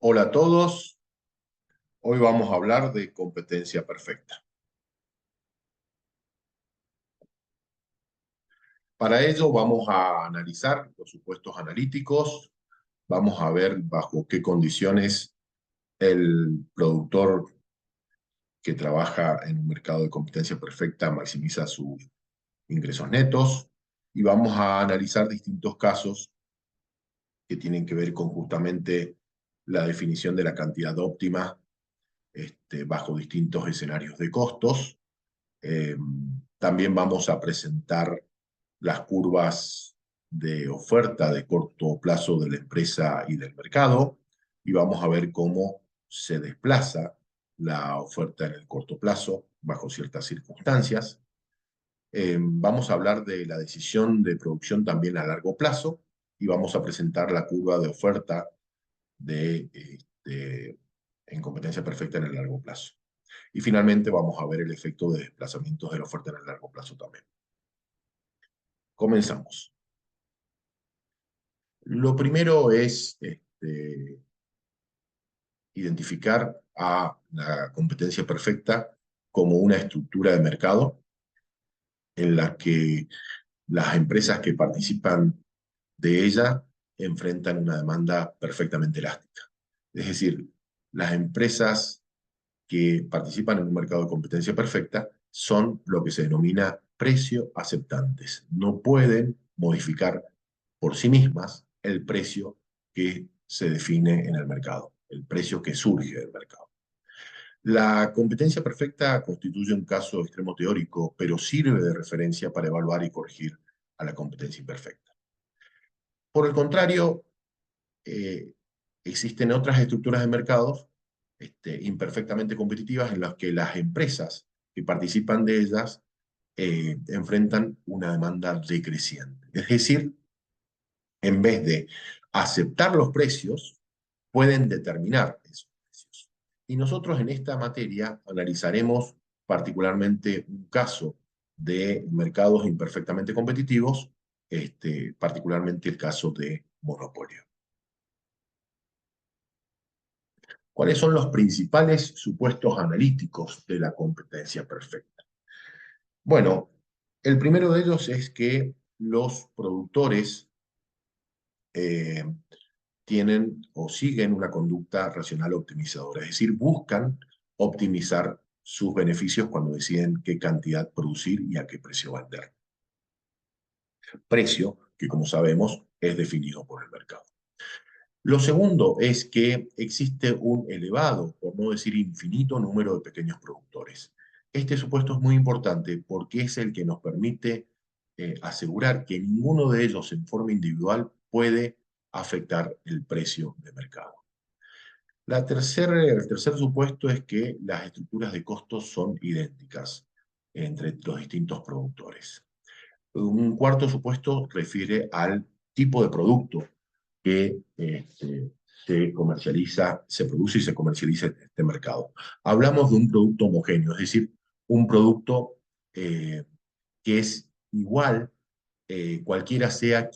Hola a todos, hoy vamos a hablar de competencia perfecta. Para ello vamos a analizar los supuestos analíticos, vamos a ver bajo qué condiciones el productor que trabaja en un mercado de competencia perfecta maximiza sus ingresos netos y vamos a analizar distintos casos que tienen que ver con justamente la definición de la cantidad óptima bajo distintos escenarios de costos. Eh, También vamos a presentar las curvas de oferta de corto plazo de la empresa y del mercado y vamos a ver cómo se desplaza la oferta en el corto plazo bajo ciertas circunstancias. Vamos a hablar de la decisión de producción también a largo plazo y vamos a presentar la curva de oferta en competencia perfecta en el largo plazo. Y finalmente vamos a ver el efecto de desplazamientos de la oferta en el largo plazo también. Comenzamos. Lo primero es identificar a la competencia perfecta como una estructura de mercado en la que las empresas que participan de ella enfrentan una demanda perfectamente elástica. Es decir, las empresas que participan en un mercado de competencia perfecta son lo que se denomina precio aceptantes. No pueden modificar por sí mismas el precio que se define en el mercado, el precio que surge del mercado. La competencia perfecta constituye un caso extremo teórico, pero sirve de referencia para evaluar y corregir a la competencia imperfecta. Por el contrario, eh, existen otras estructuras de mercados imperfectamente competitivas en las que las empresas que participan de ellas enfrentan una demanda decreciente. Es decir, en vez de aceptar los precios, pueden determinar esos precios. Y nosotros en esta materia analizaremos particularmente un caso de mercados imperfectamente competitivos, particularmente el caso de monopolio. ¿Cuáles son los principales supuestos analíticos de la competencia perfecta? Bueno, el primero de ellos es que los productores eh, tienen o siguen una conducta racional optimizadora, es decir, buscan optimizar sus beneficios cuando deciden qué cantidad producir y a qué precio vender. Precio que, como sabemos, es definido por el mercado. Lo segundo es que existe un elevado, por no decir infinito, número de pequeños productores. Este supuesto es muy importante porque es el que nos permite asegurar que ninguno de ellos en forma individual puede afectar el precio de mercado. El tercer supuesto es que las estructuras de costos son idénticas entre los distintos productores. Un cuarto supuesto refiere al tipo de producto que se comercializa, se produce y se comercializa en este mercado. Hablamos de un producto homogéneo, es decir, un producto eh, que es igual, cualquiera sea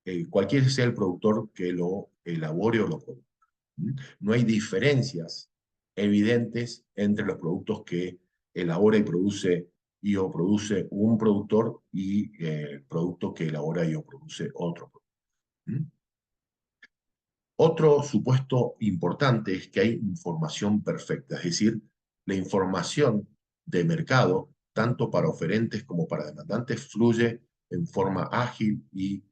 el productor que lo elabore o lo produzca. No hay diferencias evidentes entre los productos que elabora y produce o produce un productor y el producto que elabora y o produce otro productor. Otro supuesto importante es que hay información perfecta, es decir, la información de mercado, tanto para oferentes como para demandantes, fluye en forma ágil y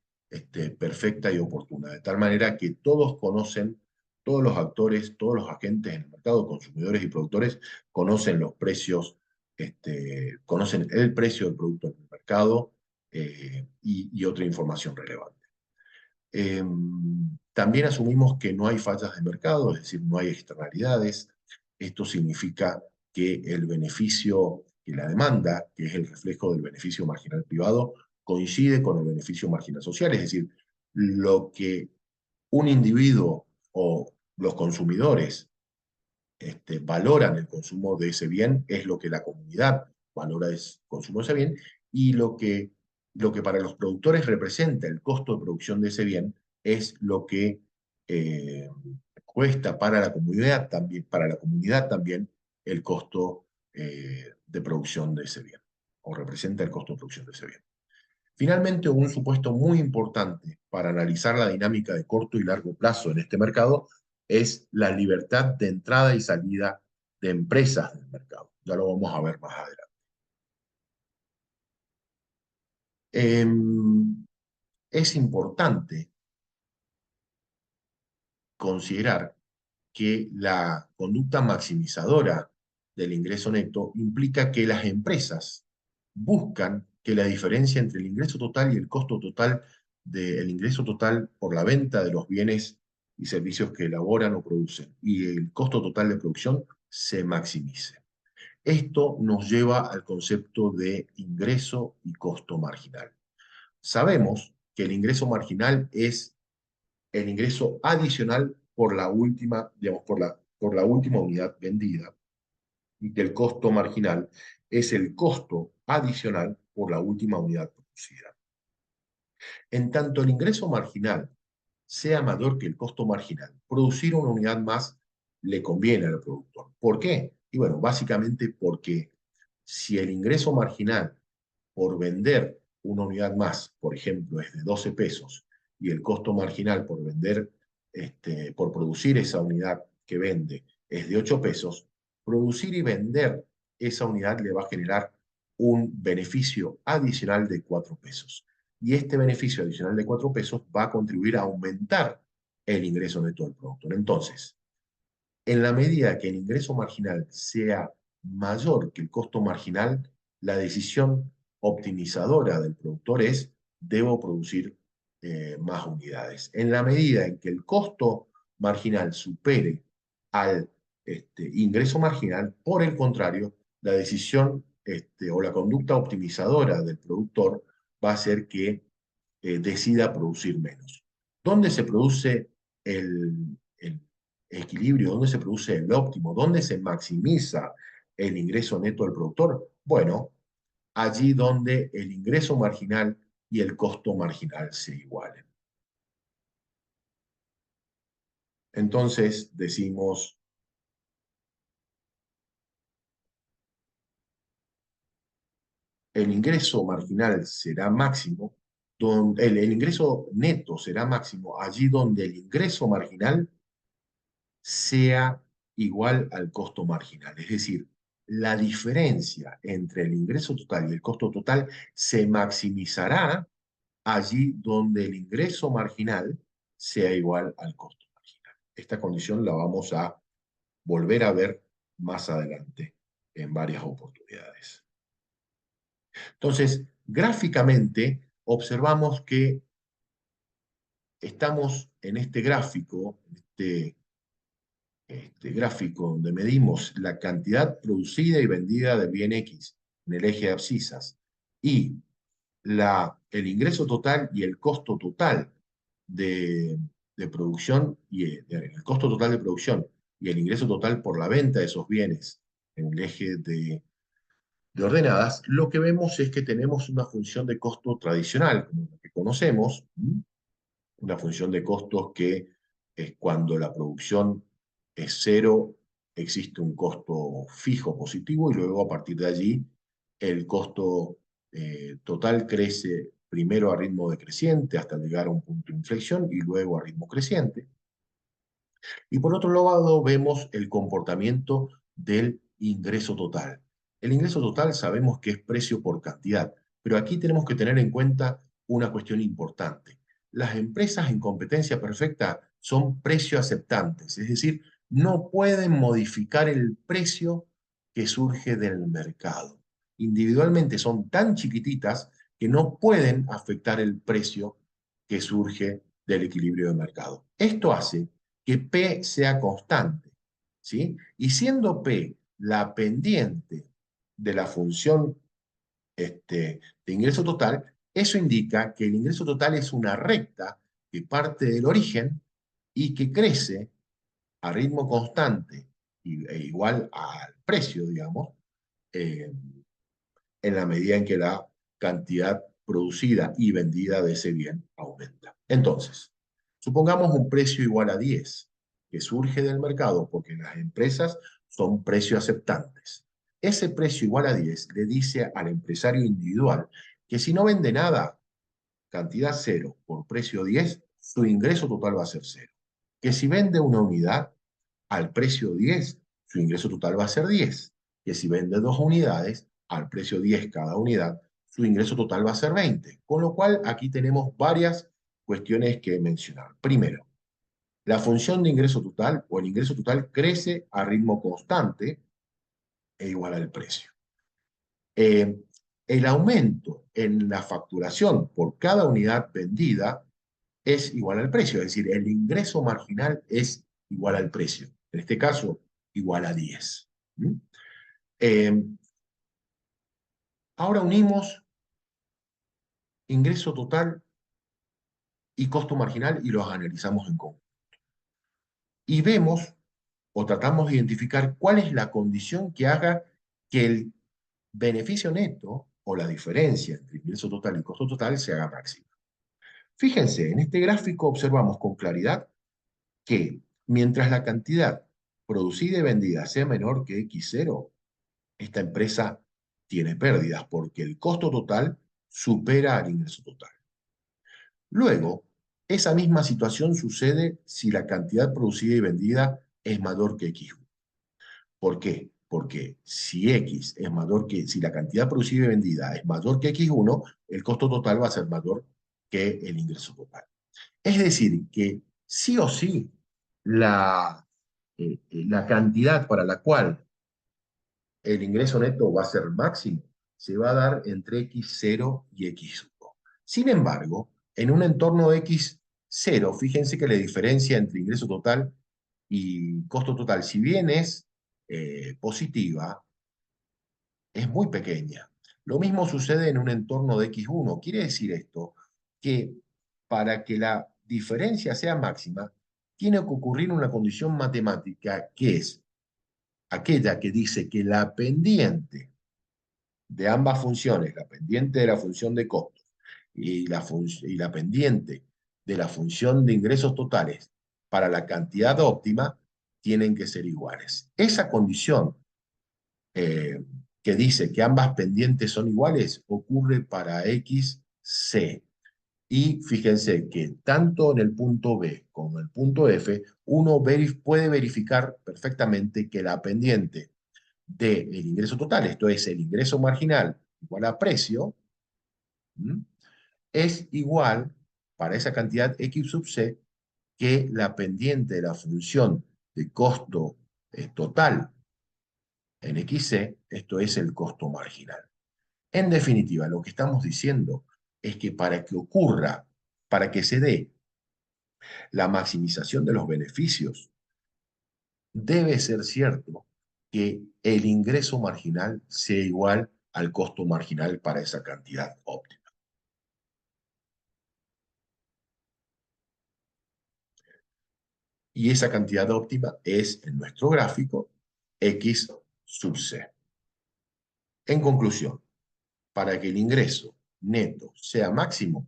perfecta y oportuna, de tal manera que todos conocen, todos los actores, todos los agentes en el mercado, consumidores y productores, conocen los precios, conocen el precio del producto en el mercado y otra información relevante. Eh, También asumimos que no hay fallas de mercado, es decir, no hay externalidades. Esto significa que el beneficio, que la demanda, que es el reflejo del beneficio marginal privado, coincide con el beneficio marginal social, es decir, lo que un individuo o los consumidores valoran el consumo de ese bien es lo que la comunidad valora el consumo de ese bien y lo que para los productores representa el costo de producción de ese bien es lo que eh, cuesta para la comunidad también el costo de producción de ese bien, o representa el costo de producción de ese bien. Finalmente, un supuesto muy importante para analizar la dinámica de corto y largo plazo en este mercado es la libertad de entrada y salida de empresas del mercado. Ya lo vamos a ver más adelante. Es importante considerar que la conducta maximizadora del ingreso neto implica que las empresas buscan que la diferencia entre el ingreso total y el costo total del ingreso total por la venta de los bienes y servicios que elaboran o producen y el costo total de producción se maximice. Esto nos lleva al concepto de ingreso y costo marginal. Sabemos que el ingreso marginal es el ingreso adicional por la última, digamos, por la última unidad vendida y que el costo marginal es el costo adicional por la última unidad producida. En tanto el ingreso marginal sea mayor que el costo marginal, producir una unidad más le conviene al productor. ¿Por qué? Y bueno, básicamente porque si el ingreso marginal por vender una unidad más, por ejemplo, es de 12 pesos y el costo marginal por vender, por producir esa unidad que vende es de 8 pesos, producir y vender esa unidad le va a generar un beneficio adicional de 4 pesos. Y este beneficio adicional de 4 pesos va a contribuir a aumentar el ingreso neto del productor. Entonces, en la medida que el ingreso marginal sea mayor que el costo marginal, la decisión optimizadora del productor es, debo producir más unidades. En la medida en que el costo marginal supere al ingreso marginal, por el contrario, la decisión o la conducta optimizadora del productor va a ser que decida producir menos. ¿Dónde se produce el equilibrio? ¿Dónde se produce el óptimo? ¿Dónde se maximiza el ingreso neto del productor? Bueno, allí donde el ingreso marginal y el costo marginal se igualen. Entonces decimos, el ingreso marginal será máximo, el ingreso neto será máximo allí donde el ingreso marginal sea igual al costo marginal. Es decir, la diferencia entre el ingreso total y el costo total se maximizará allí donde el ingreso marginal sea igual al costo marginal. Esta condición la vamos a volver a ver más adelante en varias oportunidades. Entonces, gráficamente observamos que estamos en este gráfico, este gráfico donde medimos la cantidad producida y vendida del bien X en el eje de abscisas y el ingreso total y el costo total de producción y el costo total de producción y el ingreso total por la venta de esos bienes en el eje de ordenadas, lo que vemos es que tenemos una función de costo tradicional, como la que conocemos, una función de costos que es cuando la producción es cero, existe un costo fijo positivo y luego a partir de allí el costo total crece primero a ritmo decreciente hasta llegar a un punto de inflexión y luego a ritmo creciente. Y por otro lado vemos el comportamiento del ingreso total. El ingreso total sabemos que es precio por cantidad, pero aquí tenemos que tener en cuenta una cuestión importante. Las empresas en competencia perfecta son precio aceptantes, es decir, no pueden modificar el precio que surge del mercado. Individualmente son tan chiquititas que no pueden afectar el precio que surge del equilibrio de mercado. Esto hace que P sea constante, ¿sí? Y siendo P la pendiente de la función de ingreso total, eso indica que el ingreso total es una recta que parte del origen y que crece a ritmo constante e igual al precio, digamos, eh, en la medida en que la cantidad producida y vendida de ese bien aumenta. Entonces, supongamos un precio igual a 10. que surge del mercado porque las empresas son precio aceptantes. Ese precio igual a 10 le dice al empresario individual que si no vende nada, cantidad cero por precio 10, su ingreso total va a ser cero. Que si vende una unidad al precio 10, su ingreso total va a ser 10. Que si vende 2 unidades al precio 10 cada unidad, su ingreso total va a ser 20. Con lo cual, aquí tenemos varias cuestiones que mencionar. Primero, la función de ingreso total o el ingreso total crece a ritmo constante e igual al precio. Eh, el aumento en la facturación por cada unidad vendida es igual al precio, es decir, el ingreso marginal es igual al precio. En este caso, igual a 10. ¿Mm? Eh, Ahora unimos ingreso total y costo marginal y los analizamos en conjunto. Y vemos o tratamos de identificar cuál es la condición que haga que el beneficio neto o la diferencia entre ingreso total y costo total se haga máxima. Fíjense, en este gráfico observamos con claridad que mientras la cantidad producida y vendida sea menor que X0, esta empresa tiene pérdidas porque el costo total supera al ingreso total. Luego, esa misma situación sucede si la cantidad producida y vendida es mayor que X1. ¿Por qué? Porque si la cantidad producida y vendida es mayor que X1, el costo total va a ser mayor que el ingreso total. Es decir, que sí o sí la cantidad para la cual el ingreso neto va a ser máximo se va a dar entre X0 y X1. Sin embargo, en un entorno de X0, fíjense que la diferencia entre ingreso total y costo total, si bien es positiva, es muy pequeña. Lo mismo sucede en un entorno de X1. Quiere decir esto que para que la diferencia sea máxima, tiene que ocurrir una condición matemática que es aquella que dice que la pendiente de ambas funciones, la pendiente de la función de costos y la pendiente de la función de ingresos totales para la cantidad óptima, tienen que ser iguales. Esa condición eh, que dice que ambas pendientes son iguales ocurre para x, c. Y fíjense que tanto en el punto B como en el punto F, uno puede verificar perfectamente que la pendiente del ingreso total, esto es el ingreso marginal igual a precio, ¿m? Es igual para esa cantidad X sub C que la pendiente de la función de costo total en XC, esto es el costo marginal. En definitiva, lo que estamos diciendo es que para que ocurra, para que se dé la maximización de los beneficios, debe ser cierto que el ingreso marginal sea igual al costo marginal para esa cantidad óptima. Y esa cantidad óptima es, en nuestro gráfico, X sub C. En conclusión, para que el ingreso neto sea máximo,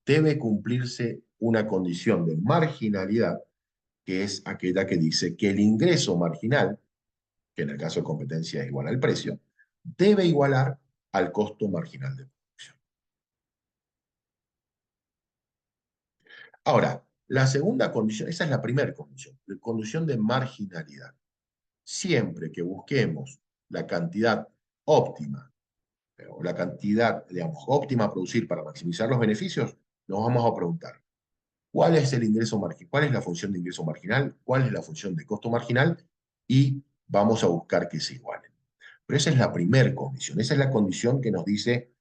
debe cumplirse una condición de marginalidad, que es aquella que dice que el ingreso marginal, que en el caso de competencia es igual al precio, debe igualar al costo marginal de producción. Ahora, la segunda condición, esa es la primera condición, la condición de marginalidad. Siempre que busquemos la cantidad óptima o la cantidad, digamos, óptima a producir para maximizar los beneficios, nos vamos a preguntar, ¿cuál es el ingreso marginal? ¿Cuál es la función de ingreso marginal? ¿Cuál es la función de costo marginal? Y vamos a buscar que se igualen. Pero esa es la primera condición, esa es la condición que nos dice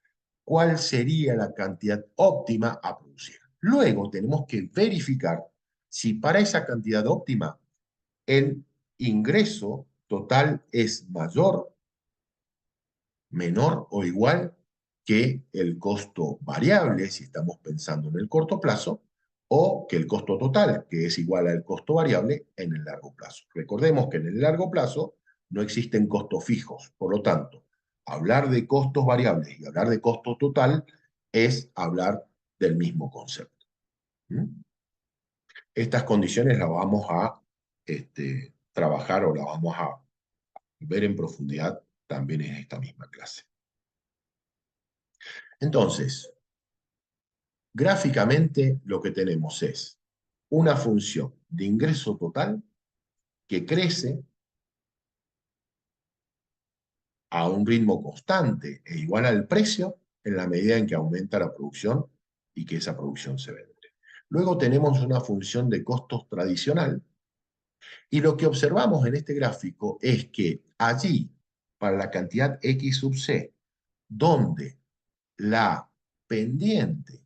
cuál sería la cantidad óptima a producir. Luego tenemos que verificar si para esa cantidad óptima el ingreso total es mayor, menor o igual que el costo variable, si estamos pensando en el corto plazo, o que el costo total, que es igual al costo variable en el largo plazo. Recordemos que en el largo plazo no existen costos fijos, por lo tanto, hablar de costos variables y hablar de costo total es hablar del mismo concepto. ¿Mm? Estas condiciones las vamos a trabajar o la vamos a ver en profundidad también en esta misma clase. Entonces, gráficamente lo que tenemos es una función de ingreso total que crece a un ritmo constante e igual al precio en la medida en que aumenta la producción y que esa producción se vende. Luego tenemos una función de costos tradicional y lo que observamos en este gráfico es que allí, para la cantidad X sub C, donde la pendiente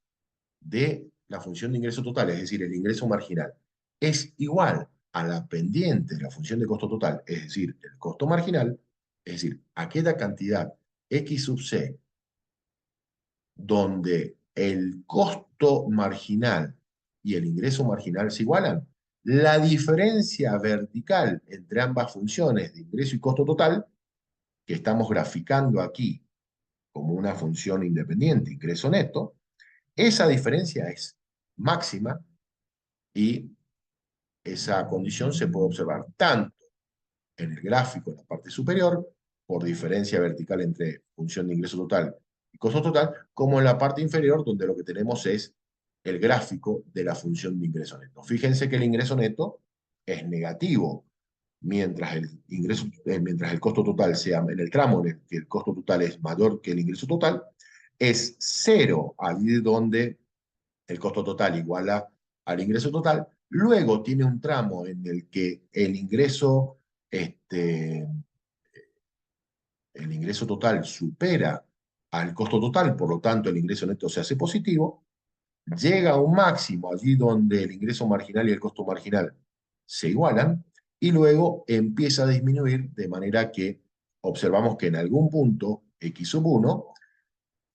de la función de ingreso total, es decir, el ingreso marginal, es igual a la pendiente de la función de costo total, es decir, el costo marginal, es decir, aquella cantidad X sub C donde el costo marginal y el ingreso marginal se igualan, la diferencia vertical entre ambas funciones de ingreso y costo total, que estamos graficando aquí como una función independiente, ingreso neto, esa diferencia es máxima y esa condición se puede observar tanto en el gráfico en la parte superior, por diferencia vertical entre función de ingreso total y costo total, como en la parte inferior, donde lo que tenemos es el gráfico de la función de ingreso neto. Fíjense que el ingreso neto es negativo, mientras el costo total sea en el tramo en el que el costo total es mayor que el ingreso total, es cero, allí donde el costo total iguala al ingreso total. Luego tiene un tramo en el que el ingreso total supera al costo total, por lo tanto el ingreso neto se hace positivo, llega a un máximo allí donde el ingreso marginal y el costo marginal se igualan, y luego empieza a disminuir de manera que observamos que en algún punto, x sub 1,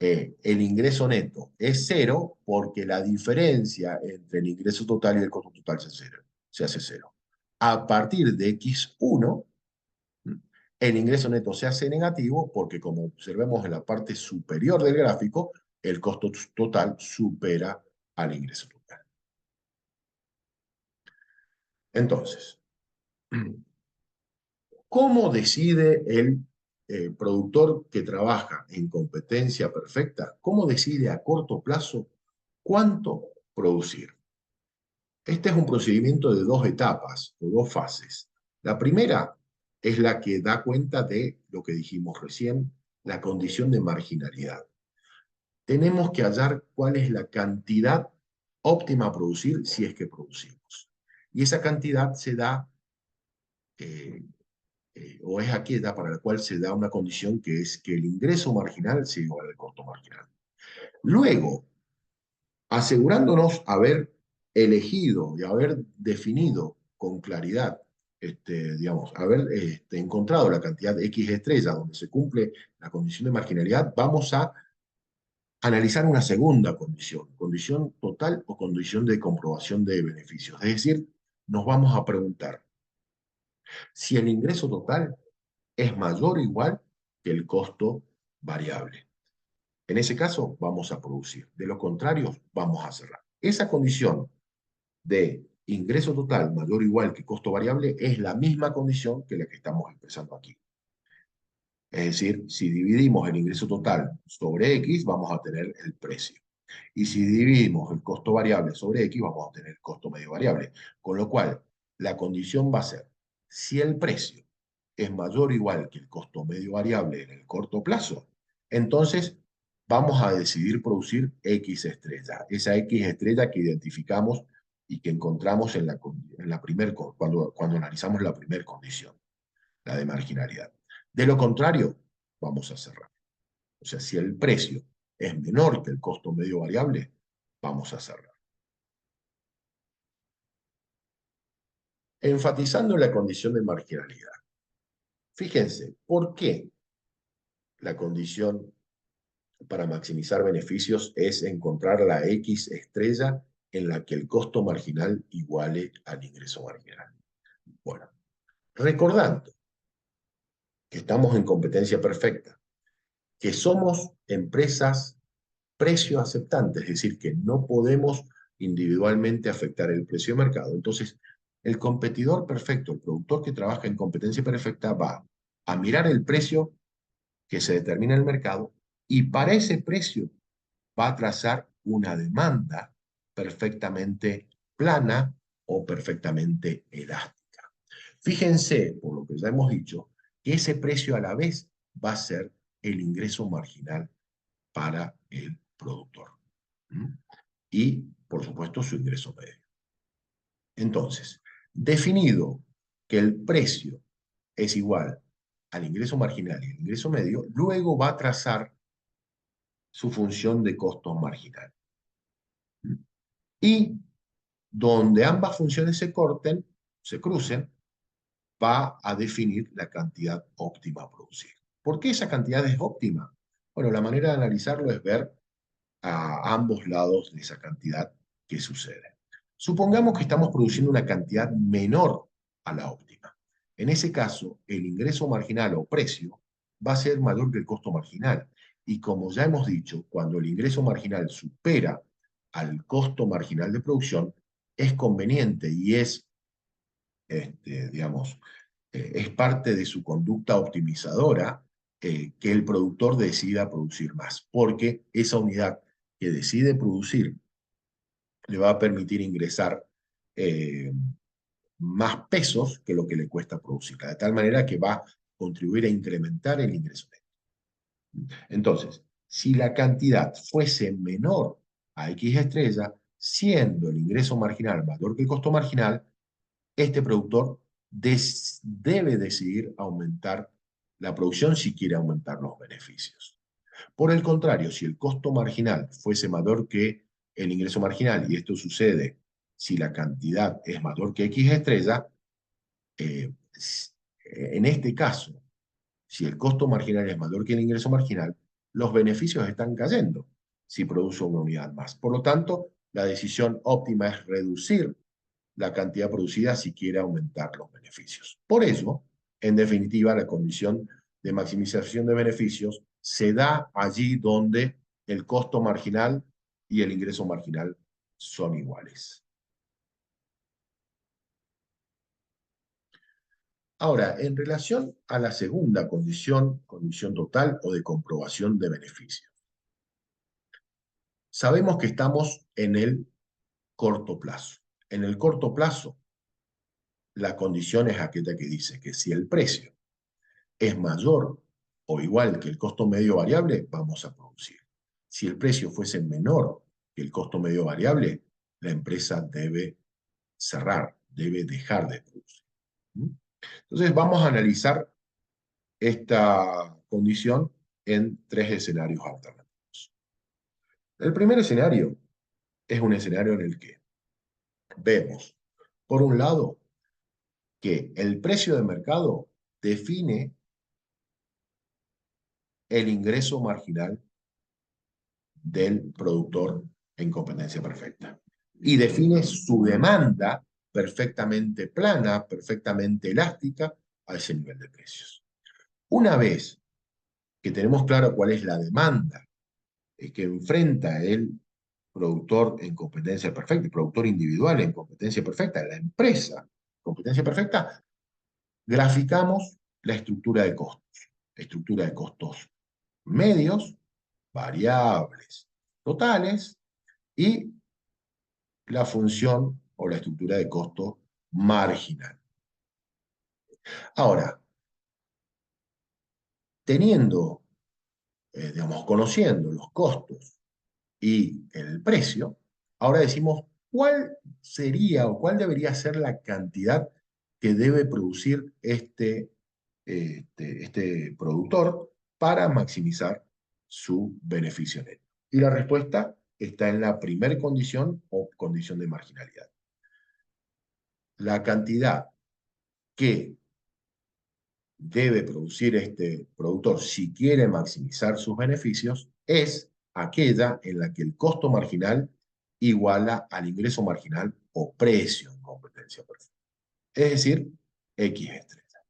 el ingreso neto es cero porque la diferencia entre el ingreso total y el costo total se hace cero. A partir de x1, el ingreso neto se hace negativo porque, como observemos en la parte superior del gráfico, el costo total supera al ingreso total. Entonces, ¿cómo decide el productor que trabaja en competencia perfecta? ¿Cómo decide a corto plazo cuánto producir? Este es un procedimiento de dos etapas o dos fases. La primera es la que da cuenta de lo que dijimos recién, la condición de marginalidad. Tenemos que hallar cuál es la cantidad óptima a producir si es que producimos. Y esa cantidad se da, eh, o es aquella para la cual se da una condición que es que el ingreso marginal sea igual al costo marginal. Luego, asegurándonos haber elegido y haber definido con claridad, digamos, haber encontrado la cantidad de X estrellas donde se cumple la condición de marginalidad, vamos a analizar una segunda condición total o condición de comprobación de beneficios. Es decir, nos vamos a preguntar si el ingreso total es mayor o igual que el costo variable. En ese caso, vamos a producir. De lo contrario, vamos a cerrar. Esa condición de ingreso total mayor o igual que costo variable es la misma condición que la que estamos expresando aquí. Es decir, si dividimos el ingreso total sobre X, vamos a tener el precio. Y si dividimos el costo variable sobre X, vamos a tener el costo medio variable. Con lo cual, la condición va a ser, si el precio es mayor o igual que el costo medio variable en el corto plazo, entonces vamos a decidir producir X estrella. Esa X estrella que identificamos y que encontramos en cuando analizamos la primera condición, la de marginalidad. De lo contrario, vamos a cerrar. O sea, si el precio es menor que el costo medio variable, vamos a cerrar. Enfatizando la condición de marginalidad. Fíjense, ¿por qué la condición para maximizar beneficios es encontrar la X estrella en la que el costo marginal iguale al ingreso marginal? Bueno, recordando que estamos en competencia perfecta, que somos empresas precio aceptante, es decir, que no podemos individualmente afectar el precio de mercado. Entonces, El competidor perfecto, el productor que trabaja en competencia perfecta, va a mirar el precio que se determina en el mercado y para ese precio va a trazar una demanda perfectamente plana o perfectamente elástica. Fíjense, por lo que ya hemos dicho, que ese precio a la vez va a ser el ingreso marginal para el productor. ¿Mm? Y, por supuesto, su ingreso medio. Entonces, definido que el precio es igual al ingreso marginal y el ingreso medio, luego va a trazar su función de costo marginal. Y donde ambas funciones se corten, se crucen, va a definir la cantidad óptima a producir. ¿Por qué esa cantidad es óptima? Bueno, la manera de analizarlo es ver a ambos lados de esa cantidad que sucede. Supongamos que estamos produciendo una cantidad menor a la óptima. En ese caso, el ingreso marginal o precio va a ser mayor que el costo marginal. Y como ya hemos dicho, cuando el ingreso marginal supera al costo marginal de producción, es conveniente y es, digamos, es parte de su conducta optimizadora que el productor decida producir más, porque esa unidad que decide producir le va a permitir ingresar eh, más pesos que lo que le cuesta producirla, de tal manera que va a contribuir a incrementar el ingreso neto. Entonces, si la cantidad fuese menor a X estrella, siendo el ingreso marginal mayor que el costo marginal, este productor debe decidir aumentar la producción si quiere aumentar los beneficios. Por el contrario, si el costo marginal fuese mayor que el ingreso marginal, y esto sucede si la cantidad es mayor que X estrella, eh, en este caso, si el costo marginal es mayor que el ingreso marginal, los beneficios están cayendo si produce una unidad más. Por lo tanto, la decisión óptima es reducir la cantidad producida si quiere aumentar los beneficios. Por eso, en definitiva, la condición de maximización de beneficios se da allí donde el costo marginal y el ingreso marginal son iguales. Ahora, en relación a la segunda condición, condición total o de comprobación de beneficios, sabemos que estamos en el corto plazo. En el corto plazo, la condición es aquella que dice que si el precio es mayor o igual que el costo medio variable, vamos a producir. Si el precio fuese menor que el costo medio variable, la empresa debe cerrar, debe dejar de producir. Entonces vamos a analizar esta condición en tres escenarios alternativos. El primer escenario es un escenario en el que vemos, por un lado, que el precio de mercado define el ingreso marginal del productor en competencia perfecta y define su demanda perfectamente plana, perfectamente elástica a ese nivel de precios. Una vez que tenemos claro cuál es la demanda que enfrenta el productor en competencia perfecta, el productor individual en competencia perfecta, la empresa en competencia perfecta, graficamos la estructura de costos medios, variables, totales y la función o la estructura de costo marginal. Ahora, teniendo, digamos, conociendo los costos y el precio, ahora decimos cuál sería o cuál debería ser la cantidad que debe producir este productor para maximizar su beneficio neto. Y la respuesta está en la primera condición o condición de marginalidad. La cantidad que debe producir este productor si quiere maximizar sus beneficios es aquella en la que el costo marginal iguala al ingreso marginal o precio en competencia perfecta. Es decir, X estrella.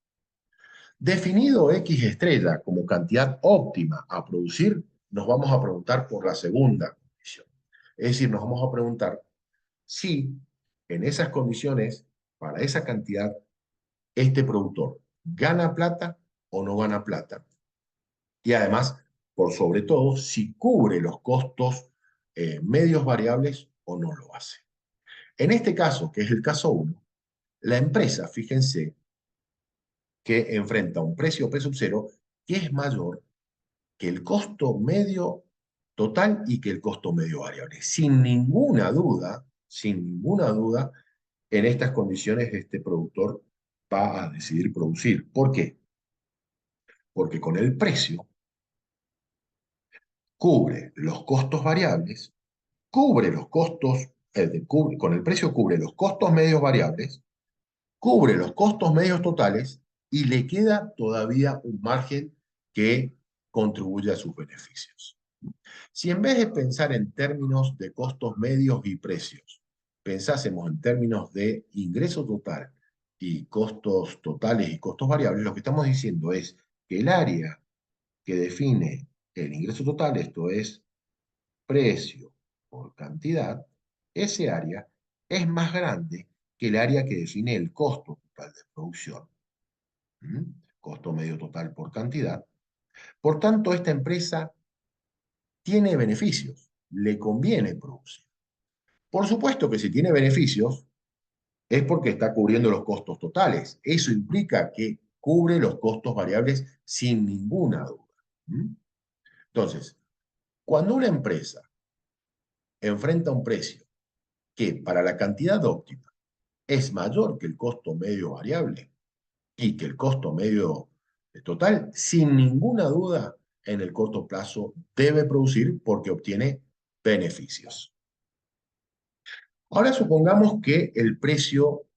Definido X estrella como cantidad óptima a producir, nos vamos a preguntar por la segunda condición. Es decir, nos vamos a preguntar si en esas condiciones para esa cantidad, este productor gana plata o no gana plata. Y además, por sobre todo, si cubre los costos medios variables o no lo hace. En este caso, que es el caso 1, la empresa, fíjense, que enfrenta un precio P sub 0 que es mayor que el costo medio total y que el costo medio variable. Sin ninguna duda, en estas condiciones este productor va a decidir producir. ¿Por qué? Porque con el precio cubre los costos variables, cubre los costos, con el precio cubre los costos medios variables, cubre los costos medios totales y le queda todavía un margen que contribuye a sus beneficios. Si en vez de pensar en términos de costos medios y precios, pensásemos en términos de ingreso total y costos totales y costos variables, lo que estamos diciendo es que el área que define el ingreso total, esto es precio por cantidad, ese área es más grande que el área que define el costo total de producción. ¿Mm? Costo medio total por cantidad. Por tanto, esta empresa tiene beneficios, le conviene producir. Por supuesto que si tiene beneficios es porque está cubriendo los costos totales. Eso implica que cubre los costos variables sin ninguna duda. ¿Mm? Entonces, cuando una empresa enfrenta un precio que para la cantidad óptima es mayor que el costo medio variable y que el costo medio total, sin ninguna duda, en el corto plazo debe producir porque obtiene beneficios. Ahora supongamos que el precio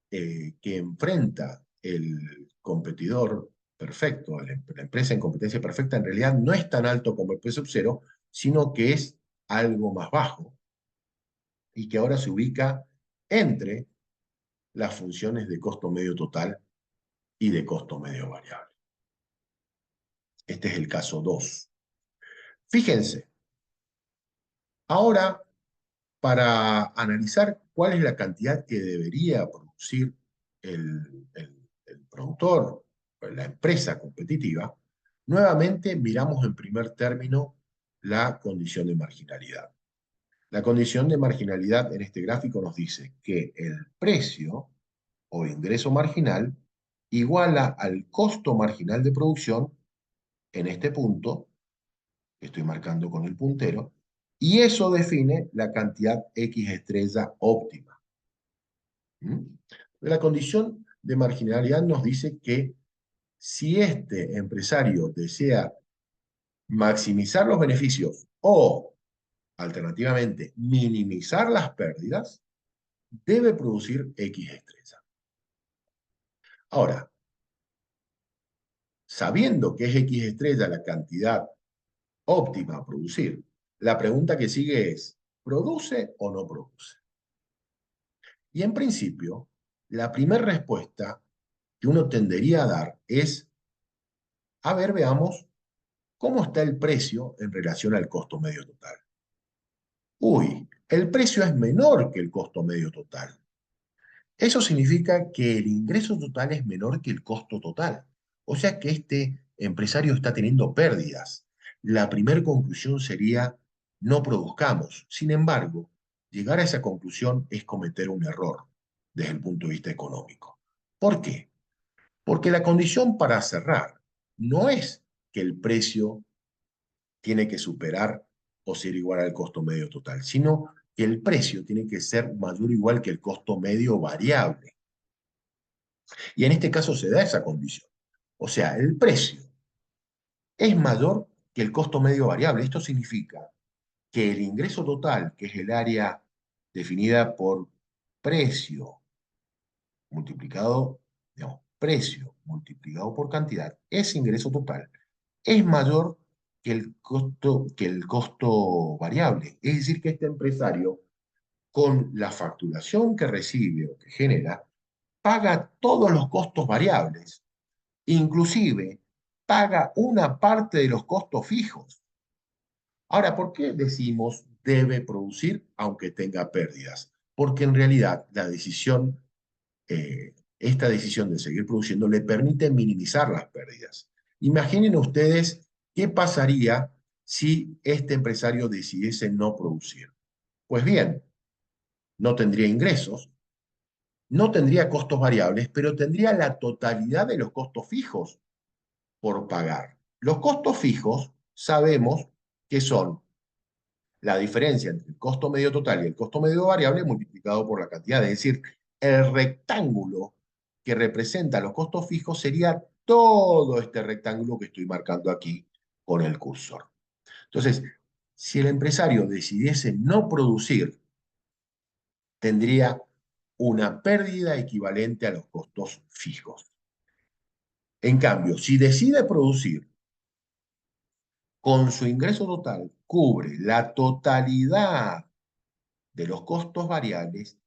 que enfrenta el competidor perfecto, la empresa en competencia perfecta, en realidad no es tan alto como el precio cero, sino que es algo más bajo y que ahora se ubica entre las funciones de costo medio total y de costo medio variable. Este es el caso 2. Fíjense, ahora para analizar cuál es la cantidad que debería producir el productor, la empresa competitiva, nuevamente miramos en primer término la condición de marginalidad. La condición de marginalidad en este gráfico nos dice que el precio o ingreso marginal iguala al costo marginal de producción en este punto, que estoy marcando con el puntero, y eso define la cantidad X estrella óptima. ¿Mm? La condición de marginalidad nos dice que si este empresario desea maximizar los beneficios o, alternativamente, minimizar las pérdidas, debe producir X estrella. Ahora, sabiendo que es X estrella la cantidad óptima a producir, la pregunta que sigue es, ¿produce o no produce? Y en principio, la primera respuesta que uno tendería a dar es, a ver, veamos cómo está el precio en relación al costo medio total. Uy, el precio es menor que el costo medio total. Eso significa que el ingreso total es menor que el costo total. O sea que este empresario está teniendo pérdidas. La primera conclusión sería, no produzcamos. Sin embargo, llegar a esa conclusión es cometer un error desde el punto de vista económico. ¿Por qué? Porque la condición para cerrar no es que el precio tiene que superar o ser igual al costo medio total, sino que el precio tiene que ser mayor o igual que el costo medio variable. Y en este caso se da esa condición. O sea, el precio es mayor que el costo medio variable. Esto significa que el ingreso total, que es el área definida por precio multiplicado, digamos, precio multiplicado por cantidad, ese ingreso total es mayor que el costo variable. Es decir, que este empresario, con la facturación que recibe o que genera, paga todos los costos variables, inclusive paga una parte de los costos fijos. Ahora, ¿por qué decimos debe producir aunque tenga pérdidas? Porque en realidad la decisión esta decisión de seguir produciendo le permite minimizar las pérdidas. Imaginen ustedes qué pasaría si este empresario decidiese no producir. Pues bien, no tendría ingresos, no tendría costos variables, pero tendría la totalidad de los costos fijos por pagar. Los costos fijos sabemos que son la diferencia entre el costo medio total y el costo medio variable multiplicado por la cantidad. Es decir, el rectángulo que representa los costos fijos sería todo este rectángulo que estoy marcando aquí con el cursor. Entonces, si el empresario decidiese no producir, tendría una pérdida equivalente a los costos fijos. En cambio, si decide producir, con su ingreso total cubre la totalidad de los costos variables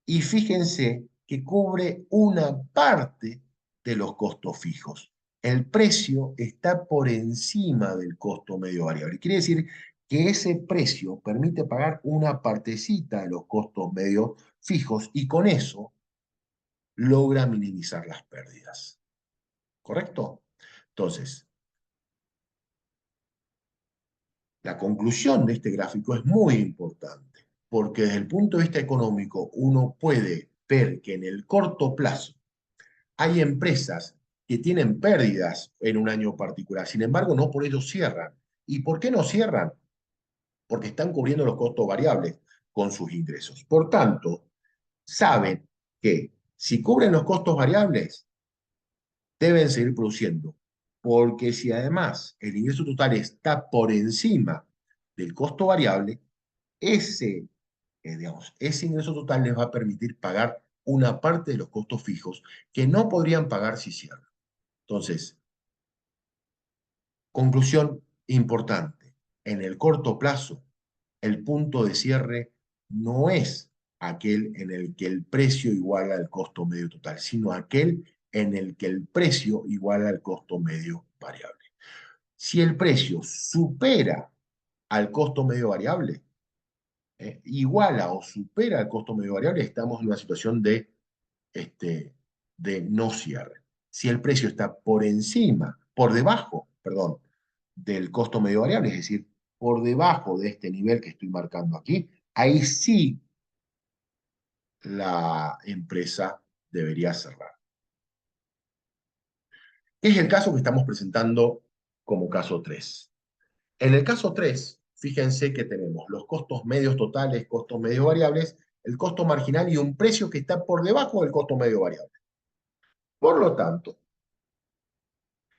y fíjense que cubre una parte de los costos fijos. El precio está por encima del costo medio variable. Quiere decir que ese precio permite pagar una partecita de los costos medio fijos y con eso logra minimizar las pérdidas. ¿Correcto? Entonces, la conclusión de este gráfico es muy importante, porque desde el punto de vista económico uno puede ver que en el corto plazo hay empresas que tienen pérdidas en un año particular, sin embargo no por ello cierran. ¿Y por qué no cierran? Porque están cubriendo los costos variables con sus ingresos. Por tanto, saben que si cubren los costos variables, deben seguir produciendo, porque si además el ingreso total está por encima del costo variable, ese, ese ingreso total les va a permitir pagar una parte de los costos fijos que no podrían pagar si cierran. Entonces, conclusión importante, en el corto plazo, el punto de cierre no es aquel en el que el precio iguala al costo medio total, sino aquel en el que el precio iguala al costo medio variable. Si el precio supera al costo medio variable, iguala o supera el costo medio variable, estamos en una situación de no cierre. Si el precio está por encima, por debajo, perdón, del costo medio variable, es decir, por debajo de este nivel que estoy marcando aquí, ahí sí la empresa debería cerrar. Es el caso que estamos presentando como caso 3. En el caso 3, fíjense que tenemos los costos medios totales, costos medios variables, el costo marginal y un precio que está por debajo del costo medio variable. Por lo tanto,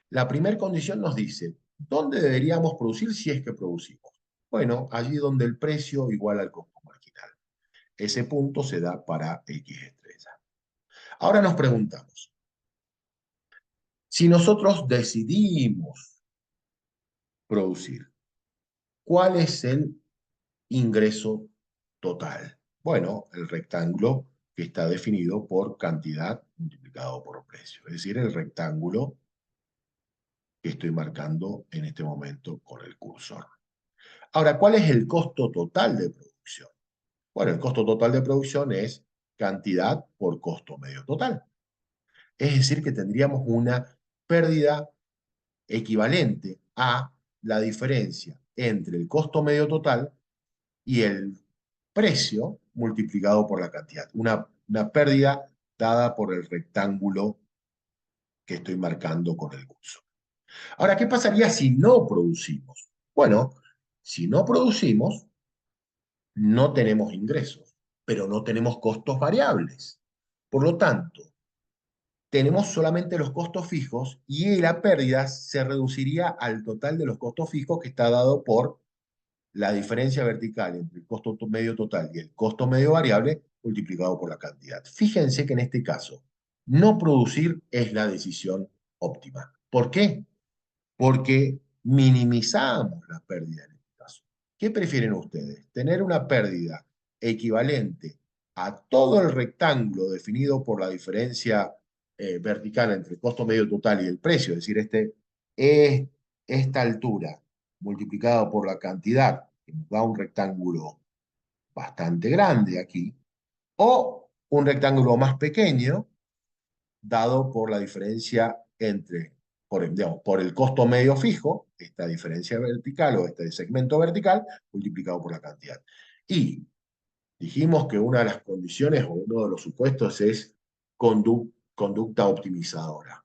la primera condición nos dice, ¿dónde deberíamos producir si es que producimos? Bueno, allí donde el precio iguala al costo marginal. Ese punto se da para X estrella. Ahora nos preguntamos, si nosotros decidimos producir, ¿cuál es el ingreso total? Bueno, el rectángulo que está definido por cantidad multiplicado por precio, es decir, el rectángulo que estoy marcando en este momento con el cursor. Ahora, ¿cuál es el costo total de producción? Bueno, el costo total de producción es cantidad por costo medio total. Es decir, que tendríamos una pérdida equivalente a la diferencia entre el costo medio total y el precio multiplicado por la cantidad. Una pérdida dada por el rectángulo que estoy marcando con el curso. Ahora, ¿qué pasaría si no producimos? Bueno, si no producimos, no tenemos ingresos, pero no tenemos costos variables. Por lo tanto, tenemos solamente los costos fijos y la pérdida se reduciría al total de los costos fijos que está dado por la diferencia vertical entre el costo medio total y el costo medio variable multiplicado por la cantidad. Fíjense que en este caso, no producir es la decisión óptima. ¿Por qué? Porque minimizamos la pérdida en este caso. ¿Qué prefieren ustedes? ¿Tener una pérdida equivalente a todo el rectángulo definido por la diferencia vertical entre el costo medio total y el precio? Es decir, es esta altura multiplicado por la cantidad, que nos da un rectángulo bastante grande aquí, o un rectángulo más pequeño dado por la diferencia entre, digamos, por el costo medio fijo, esta diferencia vertical o este segmento vertical, multiplicado por la cantidad. Y dijimos que una de las condiciones o uno de los supuestos es conducta optimizadora.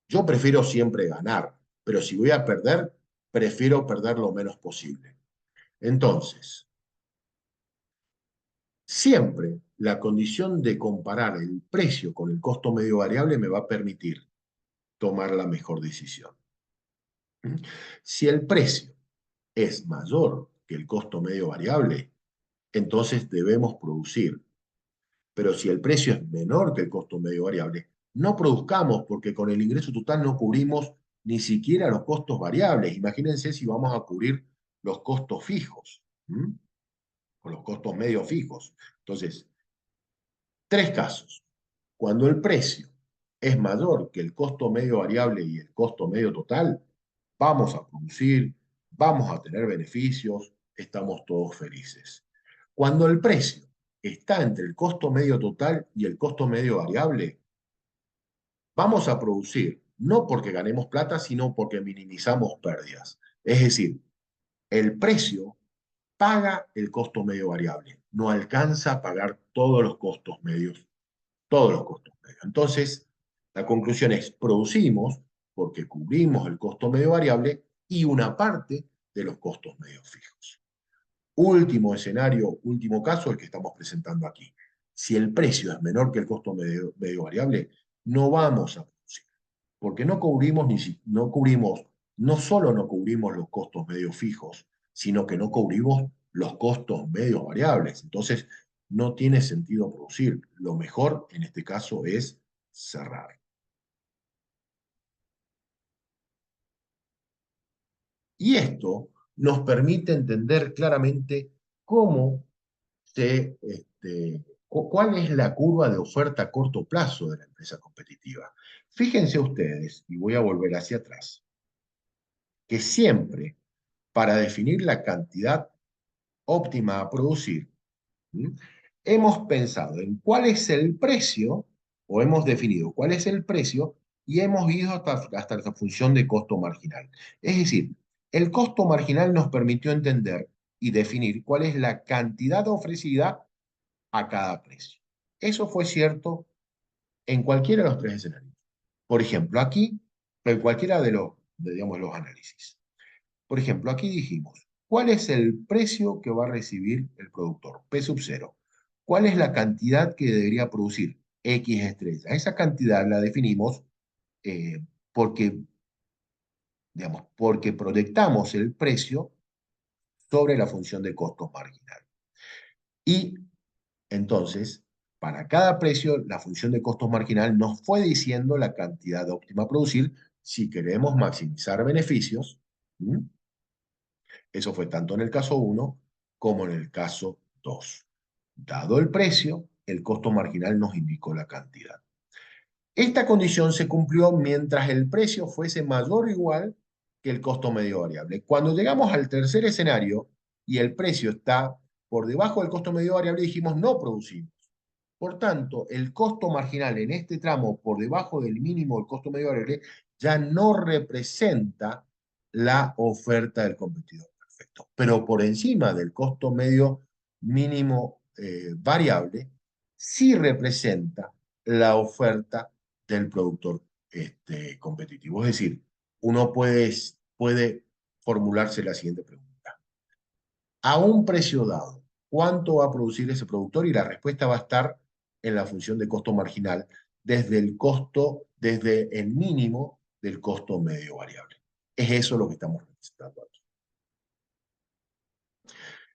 Yo prefiero siempre ganar, pero si voy a perder, prefiero perder lo menos posible. Entonces, siempre la condición de comparar el precio con el costo medio variable me va a permitir tomar la mejor decisión. Si el precio es mayor que el costo medio variable, entonces debemos producir. Pero si el precio es menor que el costo medio variable, no produzcamos porque con el ingreso total no cubrimos ni siquiera los costos variables. Imagínense si vamos a cubrir los costos fijos, ¿m? O los costos medios fijos. Entonces, tres casos. Cuando el precio es mayor que el costo medio variable y el costo medio total, vamos a producir, vamos a tener beneficios, estamos todos felices. Cuando el precio está entre el costo medio total y el costo medio variable, vamos a producir, no porque ganemos plata, sino porque minimizamos pérdidas. Es decir, el precio paga el costo medio variable, no alcanza a pagar todos los costos medios, todos los costos medios. Entonces, la conclusión es, producimos porque cubrimos el costo medio variable y una parte de los costos medios fijos. Último escenario, último caso, el que estamos presentando aquí. Si el precio es menor que el costo medio variable, no vamos a producir, porque no cubrimos, no solo no cubrimos los costos medios fijos, sino que no cubrimos los costos medios variables. Entonces, no tiene sentido producir. Lo mejor en este caso es cerrar. Y esto nos permite entender claramente cómo cuál es la curva de oferta a corto plazo de la empresa competitiva. Fíjense ustedes, y voy a volver hacia atrás, que siempre para definir la cantidad óptima a producir, ¿m? Hemos pensado en cuál es el precio, o hemos definido cuál es el precio, y hemos ido hasta la función de costo marginal. Es decir, el costo marginal nos permitió entender y definir cuál es la cantidad ofrecida a cada precio. Eso fue cierto en cualquiera de los tres escenarios. Por ejemplo, aquí, en cualquiera digamos, los análisis. Por ejemplo, aquí dijimos, ¿cuál es el precio que va a recibir el productor? P sub 0. ¿Cuál es la cantidad que debería producir? X estrella. Esa cantidad la definimos eh, porque, porque proyectamos el precio sobre la función de costo marginal. Y entonces, para cada precio, la función de costos marginal nos fue diciendo la cantidad óptima a producir si queremos maximizar beneficios. ¿Mm? Eso fue tanto en el caso 1 como en el caso 2. Dado el precio, el costo marginal nos indicó la cantidad. Esta condición se cumplió mientras el precio fuese mayor o igual que el costo medio variable. Cuando llegamos al tercer escenario y el precio está por debajo del costo medio variable, dijimos no producimos. Por tanto, el costo marginal en este tramo por debajo del mínimo del costo medio variable ya no representa la oferta del competidor. Perfecto. Pero por encima del costo medio mínimo variable, sí representa la oferta del productor competitivo. Es decir, uno puede formularse la siguiente pregunta. A un precio dado, ¿cuánto va a producir ese productor? Y la respuesta va a estar en la función de costo marginal desde el mínimo del costo medio variable. Es eso lo que estamos representando aquí.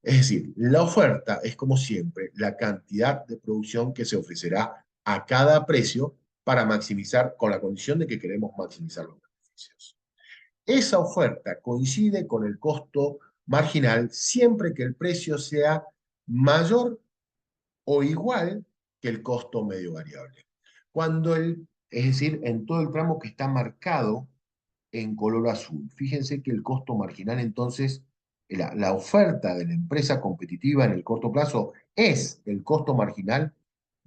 Es decir, la oferta es como siempre la cantidad de producción que se ofrecerá a cada precio para maximizar, con la condición de que queremos maximizar los beneficios. Esa oferta coincide con el costo marginal siempre que el precio sea mayor o igual que el costo medio variable. Es decir, en todo el tramo que está marcado en color azul. Fíjense que el costo marginal entonces, la oferta de la empresa competitiva en el corto plazo es el costo marginal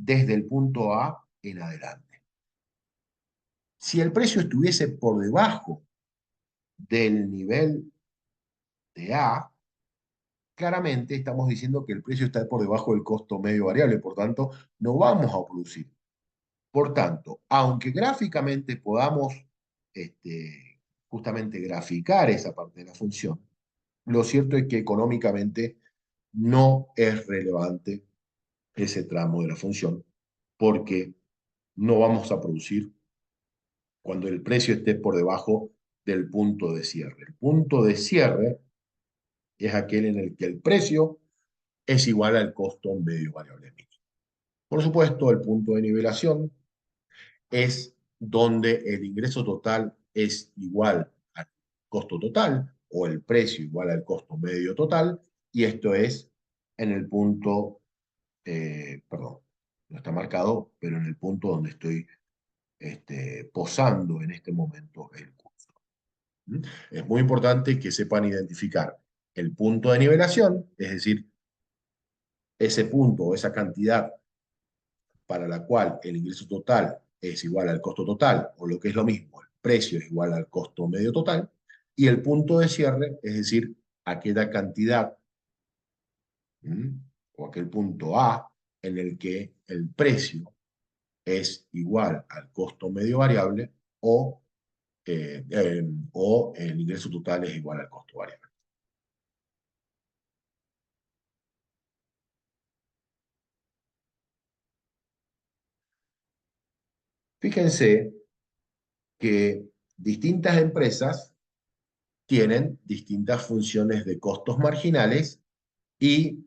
desde el punto A en adelante. Si el precio estuviese por debajo del nivel de A, claramente estamos diciendo que el precio está por debajo del costo medio variable, por tanto, no vamos a producir. Por tanto, aunque gráficamente podamos justamente graficar esa parte de la función, lo cierto es que económicamente no es relevante ese tramo de la función porque no vamos a producir cuando el precio esté por debajo del punto de cierre. El punto de cierre es aquel en el que el precio es igual al costo medio variable mínimo. Por supuesto, el punto de nivelación es donde el ingreso total es igual al costo total o el precio igual al costo medio total, y esto es en el punto, perdón, no está marcado, pero en el punto donde estoy posando en este momento el curso. ¿Mm? Es muy importante que sepan identificar el punto de nivelación, es decir, ese punto o esa cantidad para la cual el ingreso total es igual al costo total, o lo que es lo mismo, el precio es igual al costo medio total, y el punto de cierre, es decir, aquella cantidad, ¿m? O aquel punto A en el que el precio es igual al costo medio variable o el ingreso total es igual al costo variable. Fíjense que distintas empresas tienen distintas funciones de costos marginales y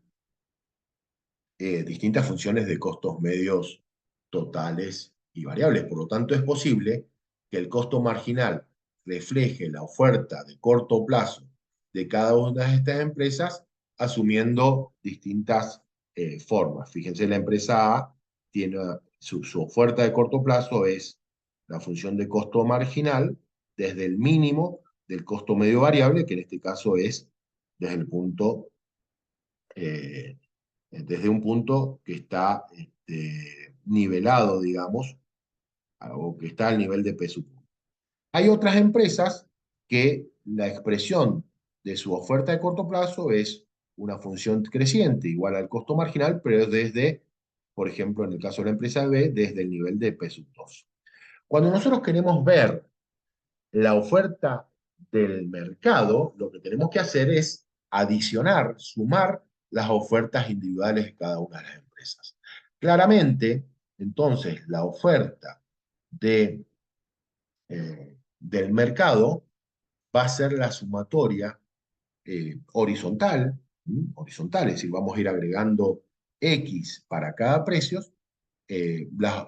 distintas funciones de costos medios totales y variables. Por lo tanto, es posible que el costo marginal refleje la oferta de corto plazo de cada una de estas empresas asumiendo distintas formas. Fíjense, la empresa A tiene su oferta de corto plazo es la función de costo marginal desde el mínimo del costo medio variable, que en este caso es desde el punto desde un punto que está nivelado, digamos, o que está al nivel de P sub 1. Hay otras empresas que la expresión de su oferta de corto plazo es una función creciente igual al costo marginal, pero desde, por ejemplo, en el caso de la empresa B, desde el nivel de P sub 2. Cuando nosotros queremos ver la oferta del mercado, lo que tenemos que hacer es adicionar, sumar las ofertas individuales de cada una de las empresas. Claramente, entonces, la oferta del mercado va a ser la sumatoria horizontal, es decir, vamos a ir agregando X para cada precio, la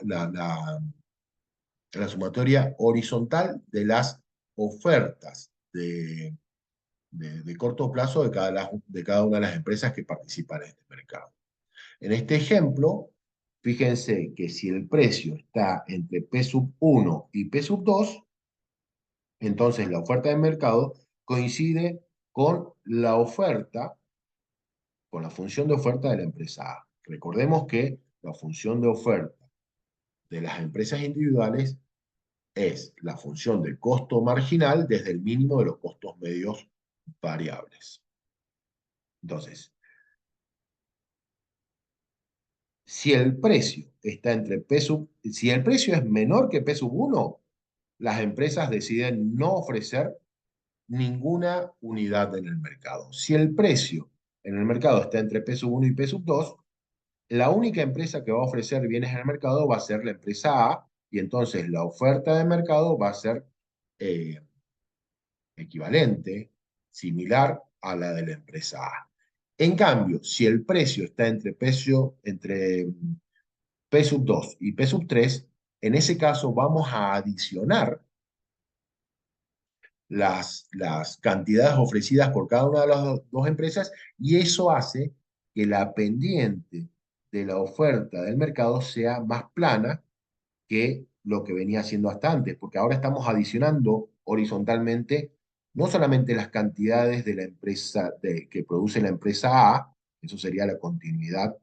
sumatoria horizontal de las ofertas de corto plazo de cada una de las empresas que participan en este mercado. En este ejemplo, fíjense que si el precio está entre P sub 1 y P sub 2, entonces la oferta del mercado coincide con la oferta, con la función de oferta de la empresa A. Recordemos que la función de oferta de las empresas individuales es la función de costo marginal desde el mínimo de los costos medios variables. Entonces, si el precio está entre si el precio es menor que P sub 1, las empresas deciden no ofrecer ninguna unidad en el mercado. Si el precio en el mercado está entre P sub 1 y P sub 2, la única empresa que va a ofrecer bienes en el mercado va a ser la empresa A, y entonces la oferta de mercado va a ser eh, equivalente, similar a la de la empresa A. En cambio, si el precio está entre P sub 2 y P sub 3, en ese caso vamos a adicionar las cantidades ofrecidas por cada una de las dos empresas, y eso hace que la pendiente de la oferta del mercado sea más plana que lo que venía haciendo hasta antes, porque ahora estamos adicionando horizontalmente no solamente las cantidades de la empresa que produce la empresa A, eso sería la continuidad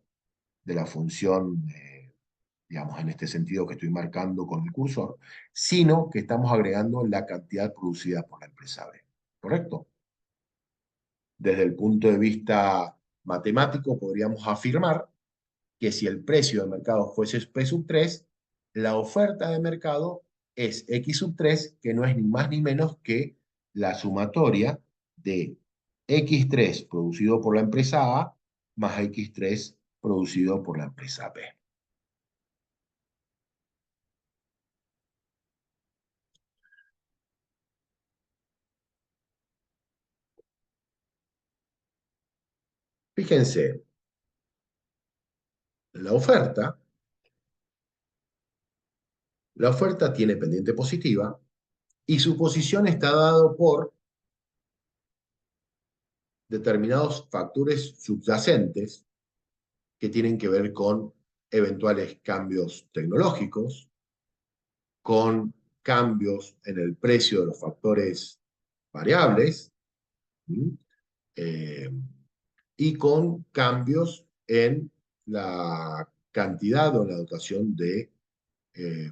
de la función digamos, en este sentido que estoy marcando con el cursor, sino que estamos agregando la cantidad producida por la empresa B. ¿Correcto? Desde el punto de vista matemático, podríamos afirmar que si el precio de mercado fuese P sub 3, la oferta de mercado es X sub 3, que no es ni más ni menos que la sumatoria de X3 producido por la empresa A más X3 producido por la empresa B. Fíjense, la oferta, la oferta tiene pendiente positiva y su posición está dado por determinados factores subyacentes que tienen que ver con eventuales cambios tecnológicos, con cambios en el precio de los factores variables, ¿sí? eh, y con cambios en la cantidad o la dotación de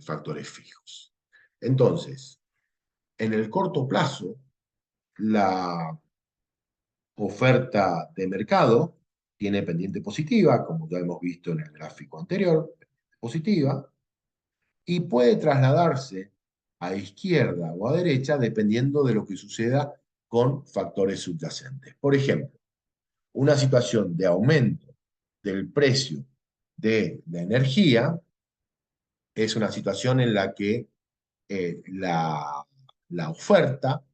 factores fijos. Entonces, en el corto plazo, la oferta de mercado tiene pendiente positiva, como ya hemos visto en el gráfico anterior, positiva, y puede trasladarse a izquierda o a derecha dependiendo de lo que suceda con factores subyacentes. Por ejemplo, una situación de aumento del precio de la energía es una situación en la que la oferta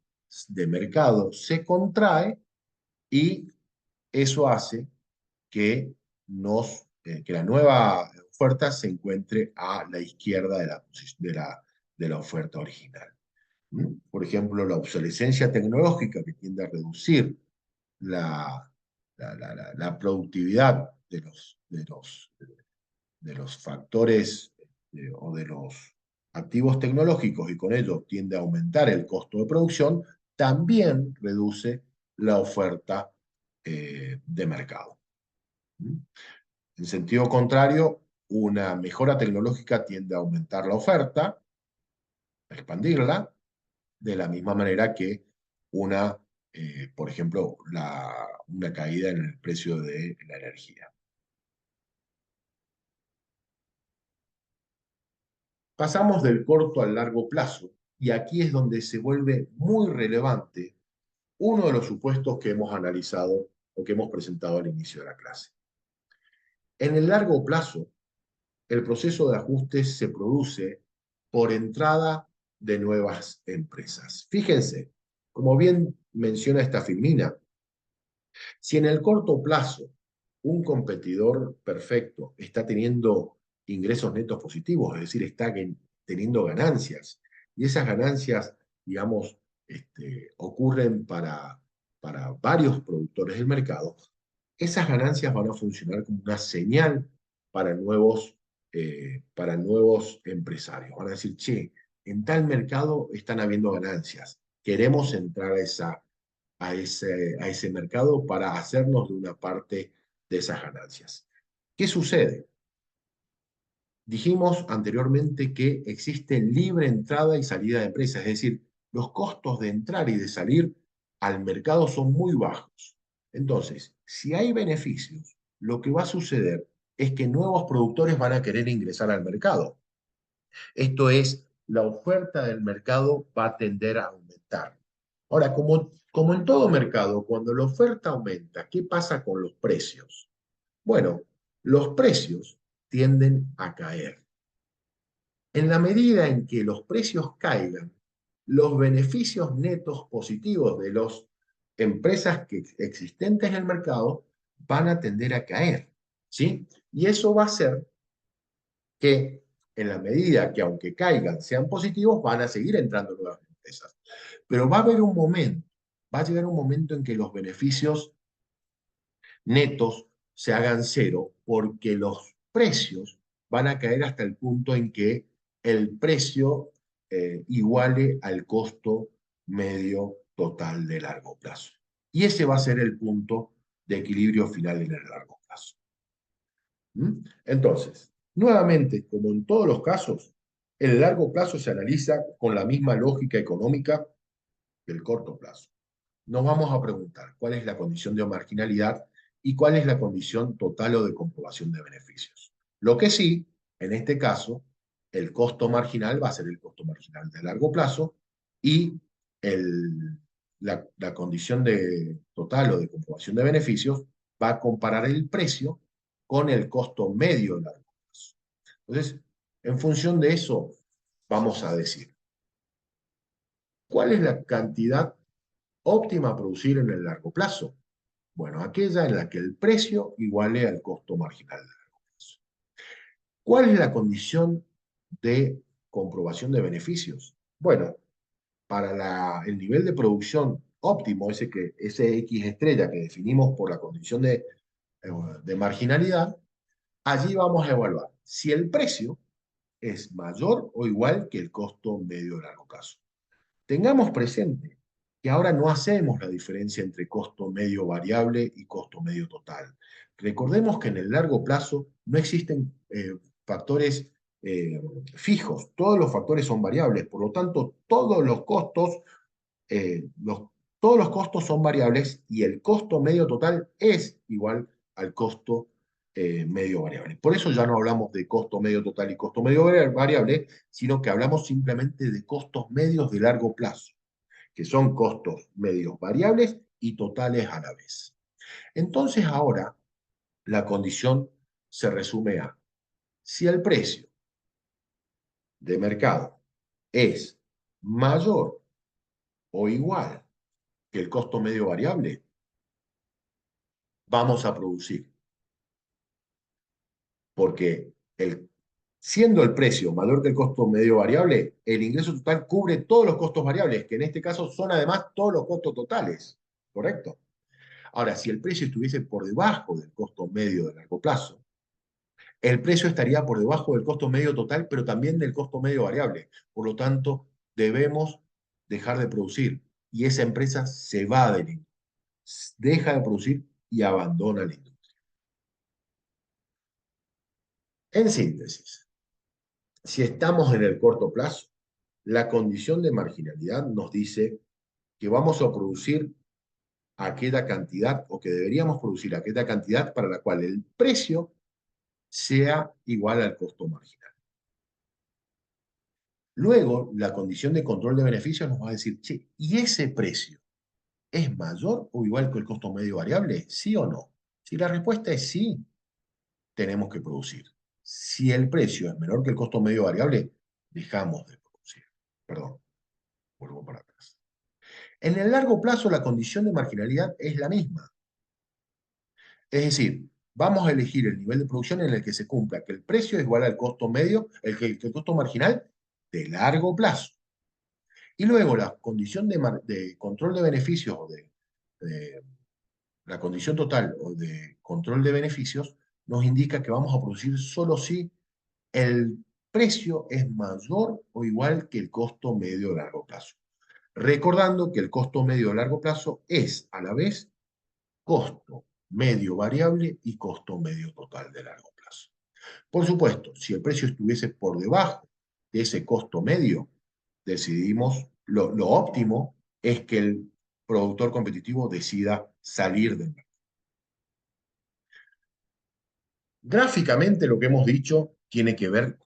de mercado se contrae y eso hace que, que la nueva oferta se encuentre a la izquierda de la oferta original. ¿Mm? Por ejemplo, la obsolescencia tecnológica que tiende a reducir la, la productividad de los factores o de los activos tecnológicos y con ello tiende a aumentar el costo de producción, también reduce la oferta de mercado. ¿Mm? En sentido contrario, una mejora tecnológica tiende a aumentar la oferta, a expandirla, de la misma manera que una, por ejemplo, una caída en el precio de la energía. Pasamos del corto al largo plazo y aquí es donde se vuelve muy relevante uno de los supuestos que hemos analizado o que hemos presentado al inicio de la clase. En el largo plazo, el proceso de ajustes se produce por entrada de nuevas empresas. Fíjense, como bien menciona esta filmina, si en el corto plazo un competidor perfecto está teniendo ingresos netos positivos, es decir, está teniendo ganancias, y esas ganancias, digamos, ocurren para varios productores del mercado, esas ganancias van a funcionar como una señal para nuevos empresarios. Van a decir, che, en tal mercado están habiendo ganancias, queremos entrar a ese mercado para hacernos de una parte de esas ganancias. ¿Qué sucede? Dijimos anteriormente que existe libre entrada y salida de empresas, es decir, los costos de entrar y de salir al mercado son muy bajos. Entonces, si hay beneficios, lo que va a suceder es que nuevos productores van a querer ingresar al mercado. Esto es, la oferta del mercado va a tender a aumentar. Ahora, como en todo mercado, cuando la oferta aumenta, ¿qué pasa con los precios? Bueno, los precios tienden a caer. En la medida en que los precios caigan, los beneficios netos positivos de las empresas existentes en el mercado van a tender a caer, ¿sí? Y eso va a hacer que en la medida que aunque caigan sean positivos, van a seguir entrando nuevas empresas. Pero va a haber un momento, va a llegar un momento en que los beneficios netos se hagan cero porque los precios van a caer hasta el punto en que el precio iguale al costo medio total de largo plazo. Y ese va a ser el punto de equilibrio final en el largo plazo. ¿Mm? Entonces, Nuevamente, como en todos los casos, el largo plazo se analiza con la misma lógica económica que el corto plazo. Nos vamos a preguntar cuál es la condición de marginalidad y cuál es la condición total o de comprobación de beneficios. Lo que sí, en este caso, el costo marginal va a ser el costo marginal de largo plazo y la condición de total o de comprobación de beneficios va a comparar el precio con el costo medio de largo plazo. Entonces, en función de eso, vamos a decir, ¿cuál es la cantidad óptima a producir en el largo plazo? Bueno, aquella en la que el precio iguale al costo marginal de largo plazo. ¿Cuál es la condición de comprobación de beneficios? Bueno, para el nivel de producción óptimo, ese X estrella que definimos por la condición de marginalidad, allí vamos a evaluar si el precio es mayor o igual que el costo medio de largo plazo. Tengamos presente que ahora no hacemos la diferencia entre costo medio variable y costo medio total. Recordemos que en el largo plazo no existen factores fijos, todos los factores son variables, por lo tanto eh, los, todos los costos son variables y el costo medio total es igual al costo medio variable. Por eso ya no hablamos de costo medio total y costo medio variable, sino que hablamos simplemente de costos medios de largo plazo, que son costos medios variables y totales a la vez. Entonces ahora la condición se resume a si el precio de mercado es mayor o igual que el costo medio variable, vamos a producir. Porque siendo el precio mayor que el costo medio variable, el ingreso total cubre todos los costos variables, que en este caso son además todos los costos totales. ¿Correcto? Ahora, si el precio estuviese por debajo del costo medio de largo plazo, el precio estaría por debajo del costo medio total, pero también del costo medio variable. Por lo tanto, debemos dejar de producir y esa empresa se va de la industria, deja de producir y abandona la industria. En síntesis, si estamos en el corto plazo, la condición de marginalidad nos dice que vamos a producir aquella cantidad o que deberíamos producir aquella cantidad para la cual el precio sea igual al costo marginal. Luego, la condición de control de beneficios nos va a decir, che, ¿y ese precio es mayor o igual que el costo medio variable? ¿Sí o no? Si la respuesta es sí, tenemos que producir. Si el precio es menor que el costo medio variable, dejamos de producir. Perdón, vuelvo para atrás. En el largo plazo, la condición de marginalidad es la misma. Es decir, vamos a elegir el nivel de producción en el que se cumpla que el precio es igual al costo medio, el costo marginal de largo plazo. Y luego la condición de control de beneficios de la condición total o de control de beneficios nos indica que vamos a producir solo si el precio es mayor o igual que el costo medio de largo plazo. Recordando que el costo medio de largo plazo es a la vez costo medio variable y costo medio total de largo plazo. Por supuesto, si el precio estuviese por debajo de ese costo medio, decidimos, lo óptimo es que el productor competitivo decida salir del mercado. Gráficamente lo que hemos dicho tiene que ver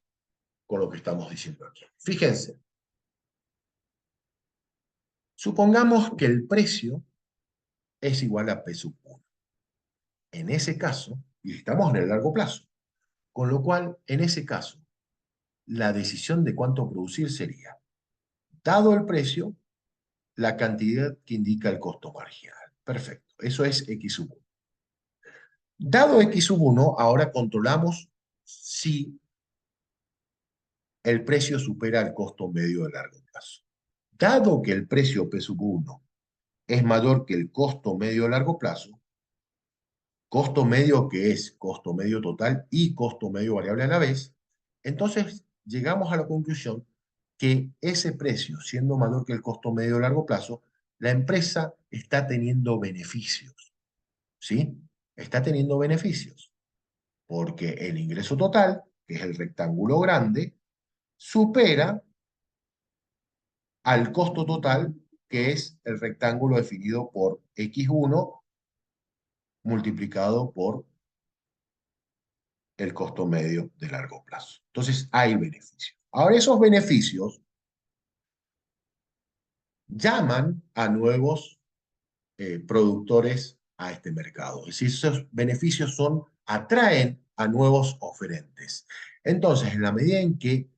con lo que estamos diciendo aquí. Fíjense, supongamos que el precio es igual a P sub 1. En ese caso, y estamos en el largo plazo, con lo cual, en ese caso, la decisión de cuánto producir sería, dado el precio, la cantidad que indica el costo marginal. Perfecto, eso es X sub 1. Dado X sub 1, ahora controlamos si el precio supera el costo medio de largo plazo. Dado que el precio P sub 1 es mayor que el costo medio de largo plazo, costo medio que es costo medio total y costo medio variable a la vez, entonces llegamos a la conclusión que ese precio, siendo mayor que el costo medio de largo plazo, la empresa está teniendo beneficios, ¿sí? Está teniendo beneficios, porque el ingreso total, que es el rectángulo grande, supera al costo total, que es el rectángulo definido por X1 multiplicado por el costo medio de largo plazo. Entonces hay beneficios. Ahora esos beneficios llaman a nuevos productores a este mercado. Es decir, esos beneficios atraen a nuevos oferentes. Entonces, en la medida en que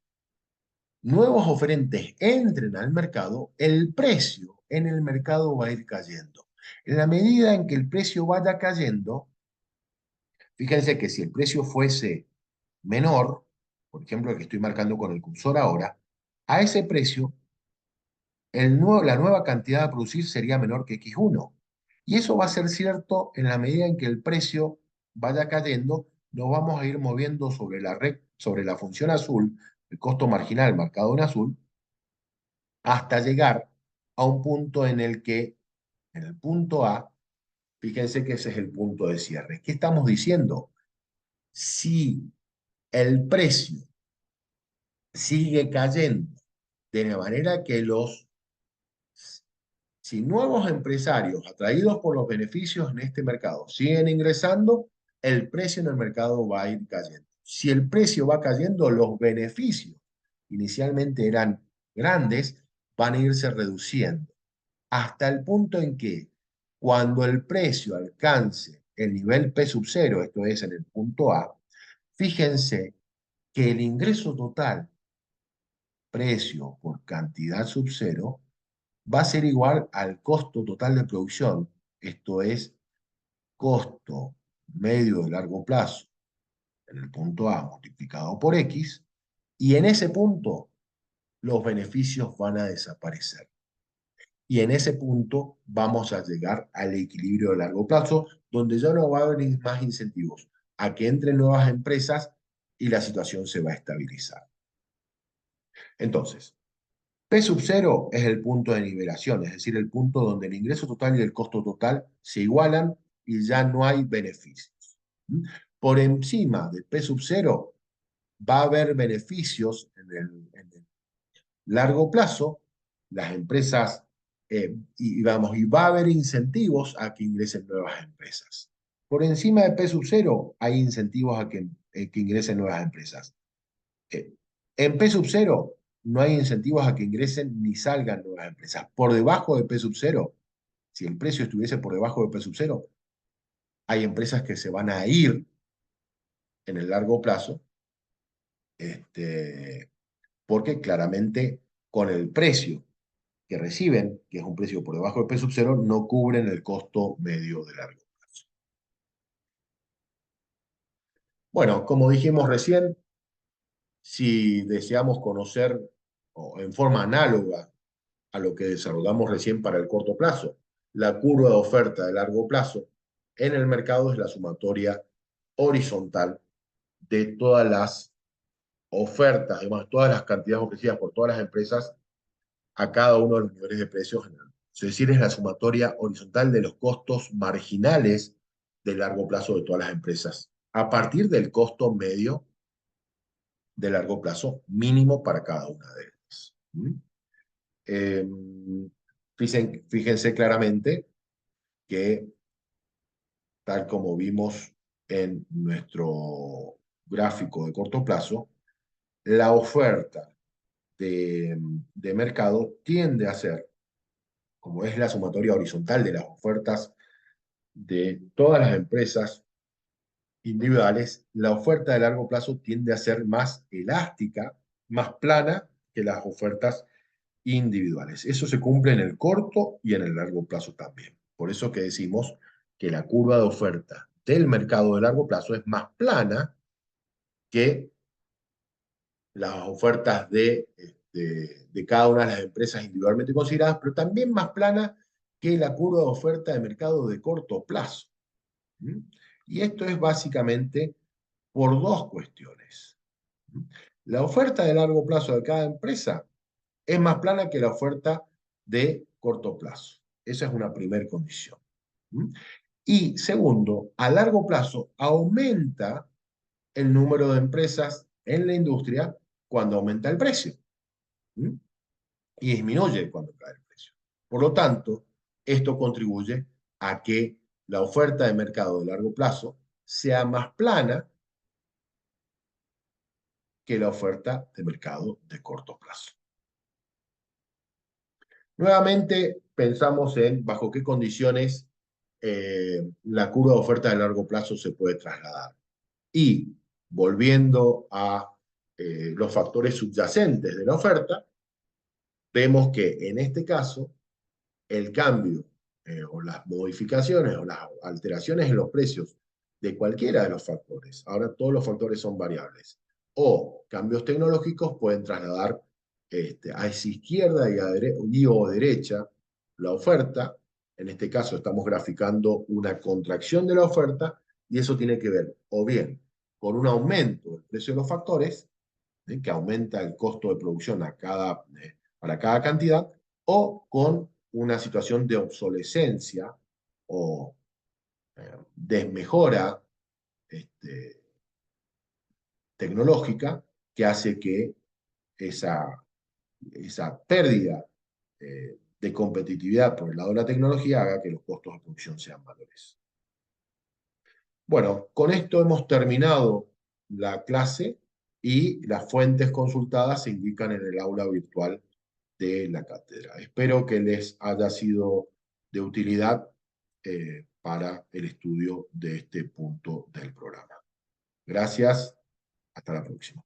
nuevos oferentes entren al mercado, el precio en el mercado va a ir cayendo. En la medida en que el precio vaya cayendo, fíjense que si el precio fuese menor, por ejemplo, el que estoy marcando con el cursor ahora, a ese precio la nueva cantidad a producir sería menor que X1. Y eso va a ser cierto en la medida en que el precio vaya cayendo, nos vamos a ir moviendo sobre la función azul, el costo marginal marcado en azul, hasta llegar a un punto en el que, en el punto A, fíjense que ese es el punto de cierre. ¿Qué estamos diciendo? Si el precio sigue cayendo de la manera que si nuevos empresarios atraídos por los beneficios en este mercado siguen ingresando, el precio en el mercado va a ir cayendo. Si el precio va cayendo, los beneficios inicialmente eran grandes, van a irse reduciendo hasta el punto en que cuando el precio alcance el nivel P sub cero, esto es en el punto A, fíjense que el ingreso total, precio por cantidad sub cero, va a ser igual al costo total de producción, esto es costo medio de largo plazo en el punto A multiplicado por X, y en ese punto los beneficios van a desaparecer. Y en ese punto vamos a llegar al equilibrio de largo plazo, donde ya no va a haber más incentivos a que entren nuevas empresas y la situación se va a estabilizar. Entonces, P sub cero es el punto de nivelación, es decir, el punto donde el ingreso total y el costo total se igualan y ya no hay beneficios. Por encima de P sub cero va a haber beneficios en el largo plazo, las empresas, y va a haber incentivos a que ingresen nuevas empresas. Por encima de P sub cero hay incentivos a que ingresen nuevas empresas. Eh, en P sub cero no hay incentivos a que ingresen ni salgan nuevas empresas. Por debajo de P sub cero, si el precio estuviese por debajo de P sub cero, hay empresas que se van a ir en el largo plazo, porque claramente con el precio que reciben, que es un precio por debajo de P sub cero, no cubren el costo medio de largo plazo. Bueno, como dijimos recién, si deseamos conocer o en forma análoga a lo que desarrollamos recién para el corto plazo, la curva de oferta de largo plazo en el mercado es la sumatoria horizontal de todas las ofertas, además todas las cantidades ofrecidas por todas las empresas a cada uno de los niveles de precios generales. Es decir, es la sumatoria horizontal de los costos marginales de largo plazo de todas las empresas, a partir del costo medio de largo plazo mínimo para cada una de ellas. Eh, fíjense claramente que, tal como vimos en nuestro gráfico de corto plazo, la oferta de mercado tiende a ser, como es la sumatoria horizontal de las ofertas de todas las empresas individuales, la oferta de largo plazo tiende a ser más elástica, más plana que las ofertas individuales. Eso se cumple en el corto y en el largo plazo también. Por eso que decimos que la curva de oferta del mercado de largo plazo es más plana que las ofertas de cada una de las empresas individualmente consideradas, pero también más plana que la curva de oferta de mercado de corto plazo. ¿Mm? Y esto es básicamente por dos cuestiones. La oferta de largo plazo de cada empresa es más plana que la oferta de corto plazo. Esa es una primera condición. Y segundo, a largo plazo aumenta el número de empresas en la industria cuando aumenta el precio, ¿m? Y disminuye cuando cae el precio. Por lo tanto, esto contribuye a que la oferta de mercado de largo plazo sea más plana que la oferta de mercado de corto plazo. Nuevamente pensamos en bajo qué condiciones la curva de oferta de largo plazo se puede trasladar. Y volviendo a los factores subyacentes de la oferta, vemos que en este caso el cambio o las modificaciones o las alteraciones en los precios de cualquiera de los factores, ahora todos los factores son variables, o cambios tecnológicos pueden trasladar hacia izquierda y o derecha la oferta. En este caso estamos graficando una contracción de la oferta y eso tiene que ver o bien con un aumento del precio de los factores, que aumenta el costo de producción para cada cantidad, o con una situación de obsolescencia o desmejora tecnológica que hace que esa pérdida de competitividad por el lado de la tecnología haga que los costos de producción sean mayores. Bueno, con esto hemos terminado la clase y las fuentes consultadas se indican en el aula virtual de la cátedra. Espero que les haya sido de utilidad para el estudio de este punto del programa. Gracias, hasta la próxima.